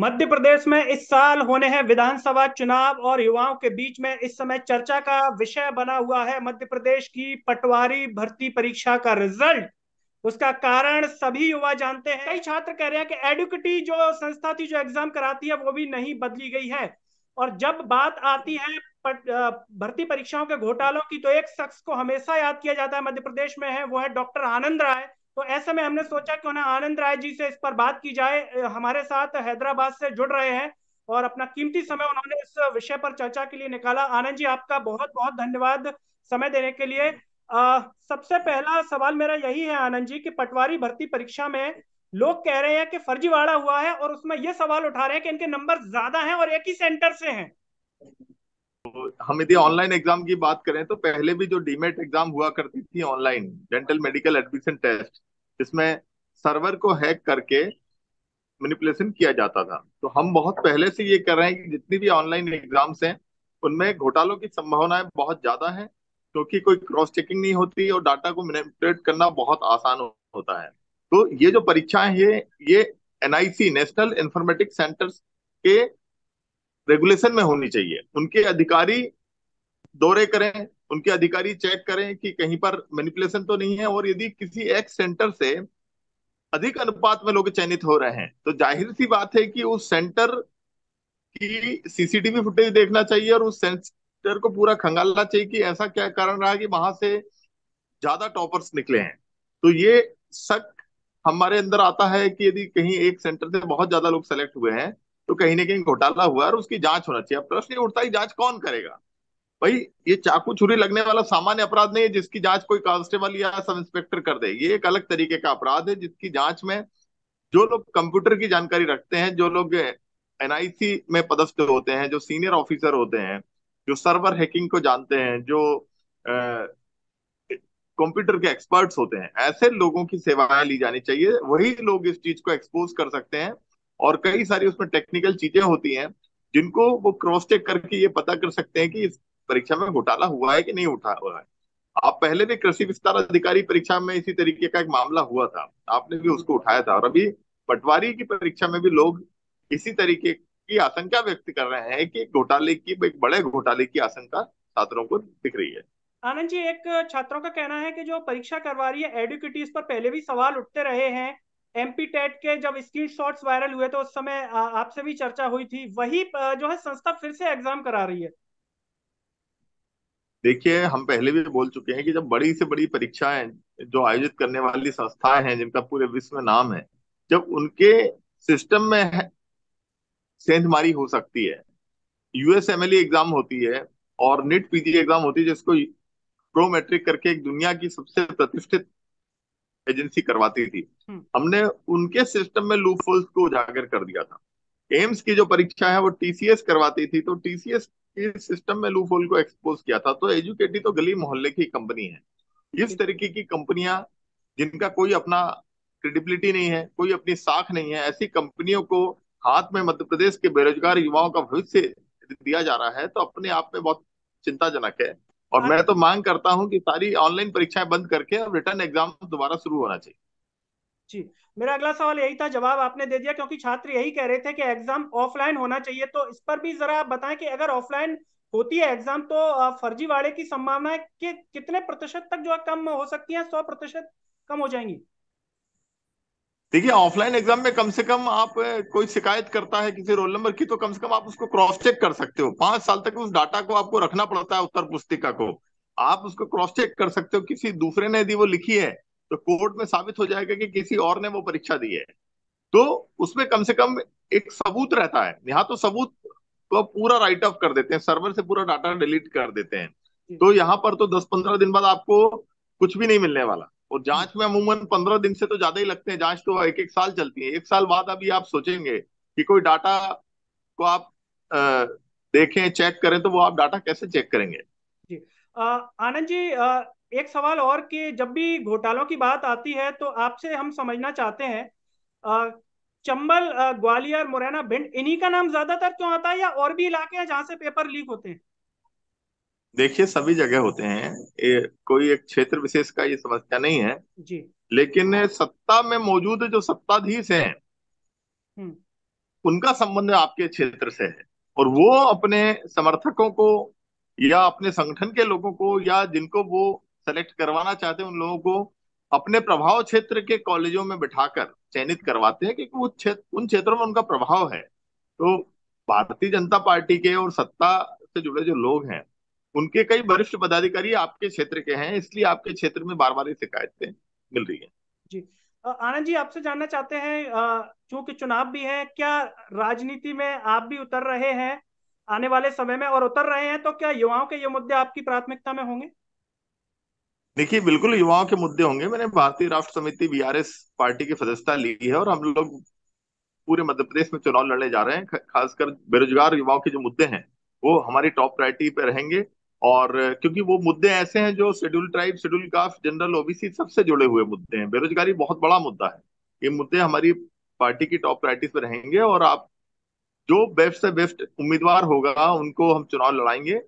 मध्य प्रदेश में इस साल होने हैं विधानसभा चुनाव और युवाओं के बीच में इस समय चर्चा का विषय बना हुआ है मध्य प्रदेश की पटवारी भर्ती परीक्षा का रिजल्ट। उसका कारण सभी युवा जानते हैं। कई छात्र कह रहे हैं कि एडुकेटी जो संस्था थी जो एग्जाम कराती है वो भी नहीं बदली गई है। और जब बात आती है भर्ती परीक्षाओं के घोटालों की तो एक शख्स को हमेशा याद किया जाता है मध्य प्रदेश में है, वो है डॉक्टर आनंद राय। तो ऐसे में हमने सोचा कि उन्हें आनंद राय जी से इस पर बात की जाए। हमारे साथ हैदराबाद से जुड़ रहे हैं और अपना कीमती समय उन्होंने इस विषय पर चर्चा के लिए निकाला। आनंद जी, आपका बहुत बहुत धन्यवाद समय देने के लिए। सबसे पहला सवाल मेरा यही है आनंद जी कि पटवारी भर्ती परीक्षा में लोग कह रहे हैं कि फर्जीवाड़ा हुआ है और उसमें यह सवाल उठा रहे हैं कि इनके नंबर ज्यादा हैं और एक ही सेंटर से हैं। हम यदि ऑनलाइन एग्जाम की बात करें तो पहले भी जो डीमेट एग्जाम हुआ करती थी online, dental medical admission test, इसमें सर्वर को हैक करके मैनिपुलेशन किया जाता था। तो हम बहुत पहले से ये कर रहे हैं कि जितनी भी ऑनलाइन एग्जाम्स हैं उनमें घोटालों की संभावनाएं बहुत ज्यादा है, क्योंकि कोई क्रॉस चेकिंग नहीं होती और डाटा को मैनिपुलेट करना बहुत आसान होता है। तो ये जो परीक्षाएं ये एनआईसी, नेशनल इंफॉर्मेटिक्स सेंटर्स के रेगुलेशन में होनी चाहिए। उनके अधिकारी दौरे करें, उनके अधिकारी चेक करें कि कहीं पर मैनिपुलेशन तो नहीं है, और यदि किसी एक सेंटर से अधिक अनुपात में लोग चयनित हो रहे हैं तो जाहिर सी बात है कि उस सेंटर की सीसीटीवी फुटेज देखना चाहिए और उस सेंटर को पूरा खंगालना चाहिए कि ऐसा क्या कारण रहा कि वहां से ज्यादा टॉपर्स निकले हैं। तो ये शक हमारे अंदर आता है कि यदि कहीं एक सेंटर से बहुत ज्यादा लोग सेलेक्ट हुए हैं तो कहीं ना कहीं घोटाला हुआ है और उसकी जांच होना चाहिए। अब प्रश्न ये उठता है, जांच कौन करेगा? भाई, ये चाकू छुरी लगने वाला सामान्य अपराध नहीं है जिसकी जांच कोई कांस्टेबल या सब इंस्पेक्टर कर दे। ये एक अलग तरीके का अपराध है जिसकी जांच में जो लोग कंप्यूटर की जानकारी रखते हैं, जो लोग एनआईसी में पदस्थ होते हैं, जो सीनियर ऑफिसर होते हैं, जो सर्वर हैकिंग को जानते हैं, जो कंप्यूटर के एक्सपर्ट्स होते हैं, ऐसे लोगों की सेवाएं ली जानी चाहिए। वही लोग इस चीज को एक्सपोज कर सकते हैं। और कई सारी उसमें टेक्निकल चीजें होती हैं जिनको वो क्रॉस चेक करके ये पता कर सकते हैं कि इस परीक्षा में घोटाला हुआ है कि नहीं उठा हुआ है। आप पहले भी कृषि विस्तार अधिकारी परीक्षा में इसी तरीके का एक मामला हुआ था, आपने भी उसको उठाया था। और अभी पटवारी की परीक्षा में भी लोग इसी तरीके की आशंका व्यक्त कर रहे हैं कि घोटाले की, एक बड़े घोटाले की आशंका छात्रों को दिख रही है। आनंद जी, एक छात्रों का कहना है कि जो परीक्षा करवा रही है एडुकेटीज पर पहले भी सवाल उठते रहे हैं। एमपी टेट के जब स्क्रीनशॉट्स वायरल हुए तो उस समय आपसे भी चर्चा हुई थी। वही जो है संस्था फिर से एग्जाम करा रही है। देखिए, हम पहले भी बोल चुके हैं कि जब बड़ी से बड़ी परीक्षाएं जो आयोजित करने वाली संस्थाएं हैं जिनका पूरे विश्व में नाम है, जब उनके सिस्टम में सेंधमारी हो सकती है। यूएसएमएलई एग्जाम होती है और नीट पीजी एग्जाम होती है जिसको प्रो मैट्रिक करके एक दुनिया की सबसे प्रतिष्ठित एजेंसी करवाती थी। हम्म। हमने उनके सिस्टम में लूप होल्स को उजागर कर दिया था। एम्स की जो परीक्षा है वो टीसीएस करवाती थी, तो टीसीएस के सिस्टम में लूप होल को एक्सपोज किया था। तो एजुकेटी तो गली मोहल्ले की कंपनी है। इस बिल्कुल। तरीके की कंपनियां जिनका कोई अपना क्रेडिबिलिटी नहीं है, कोई अपनी साख नहीं है, ऐसी कंपनियों को हाथ में मध्य प्रदेश के बेरोजगार युवाओं का भविष्य दिया जा रहा है तो अपने आप में बहुत चिंताजनक है। और मैं तो मांग करता हूं कि सारी ऑनलाइन परीक्षाएं बंद करके अब रिटर्न एग्जाम दोबारा शुरू होना चाहिए। जी, मेरा अगला सवाल यही था, जवाब आपने दे दिया क्योंकि छात्र यही कह रहे थे कि एग्जाम ऑफलाइन होना चाहिए। तो इस पर भी जरा आप बताएं कि अगर ऑफलाइन होती है एग्जाम तो फर्जीवाड़े की संभावना कि कितने प्रतिशत तक जो है कम हो सकती है, 100% कम हो जाएंगी? देखिए, ऑफलाइन एग्जाम में कम से कम आप कोई शिकायत करता है किसी रोल नंबर की तो कम से कम आप उसको क्रॉस चेक कर सकते हो। 5 साल तक उस डाटा को आपको रखना पड़ता है, उत्तर पुस्तिका को। आप उसको क्रॉस चेक कर सकते हो, किसी दूसरे ने यदि वो लिखी है तो कोर्ट में साबित हो जाएगा कि किसी और ने वो परीक्षा दी है। तो उसमें कम से कम एक सबूत रहता है। यहाँ तो सबूत को पूरा राइट ऑफ कर देते हैं, सर्वर से पूरा डाटा डिलीट कर देते हैं। जी। तो यहाँ पर तो 10-15 दिन बाद आपको कुछ भी नहीं मिलने वाला। और हम्म। जांच में अमूमन 15 दिन से तो ज्यादा ही लगते हैं। जांच तो एक एक साल चलती है। 1 साल बाद अभी आप सोचेंगे कि कोई डाटा को आप अ, देखें, चेक करें, तो वो आप डाटा कैसे चेक करेंगे? जी। आनंद जी, एक सवाल और कि जब भी घोटालों की बात आती है तो आपसे हम समझना चाहते हैं, अ, चंबल, ग्वालियर, मुरैना, भिंड, इन्हीं का नाम ज्यादातर क्यों आता है या और भी इलाके हैं जहां से पेपर लीक होते हैं? देखिए, सभी जगह होते हैं। कोई एक क्षेत्र विशेष का ये समस्या नहीं है। जी। लेकिन सत्ता में मौजूद जो सत्ताधीश हैं हम्म। उनका संबंध आपके क्षेत्र से है, और वो अपने समर्थकों को या अपने संगठन के लोगों को या जिनको वो सेलेक्ट करवाना चाहते हैं उन लोगों को अपने प्रभाव क्षेत्र के कॉलेजों में बिठाकर चयनित करवाते हैं, क्योंकि वो क्षेत्र उन क्षेत्रों में उनका प्रभाव है। तो भारतीय जनता पार्टी के और सत्ता से जुड़े जो लोग हैं, उनके कई वरिष्ठ पदाधिकारी आपके क्षेत्र के हैं, इसलिए आपके क्षेत्र में बार बार ये शिकायतें मिल रही हैं। जी। आनंद जी, आपसे जानना चाहते हैं, चूंकि चुनाव भी है, क्या राजनीति में आप भी उतर रहे हैं आने वाले समय में, और उतर रहे हैं तो क्या युवाओं के ये मुद्दे आपकी प्राथमिकता में होंगे? देखिए, बिल्कुल युवाओं के मुद्दे होंगे। मैंने भारतीय राष्ट्र समिति बीआरएस पार्टी की सदस्यता ली है, और हम लोग पूरे मध्य प्रदेश में चुनाव लड़ने जा रहे हैं। खासकर बेरोजगार युवाओं के जो मुद्दे हैं वो हमारी टॉप प्रायोरिटी पे रहेंगे। और क्योंकि वो मुद्दे ऐसे हैं जो schedule tribe, schedule caste, general, OBC सबसे जुड़े हुए मुद्दे हैं। बेरोजगारी बहुत बड़ा मुद्दा है। ये मुद्दे हमारी पार्टी की टॉप प्रायोरिटीज पे रहेंगे, और आप जो बेस्ट से बेस्ट उम्मीदवार होगा उनको हम चुनाव लड़ाएंगे।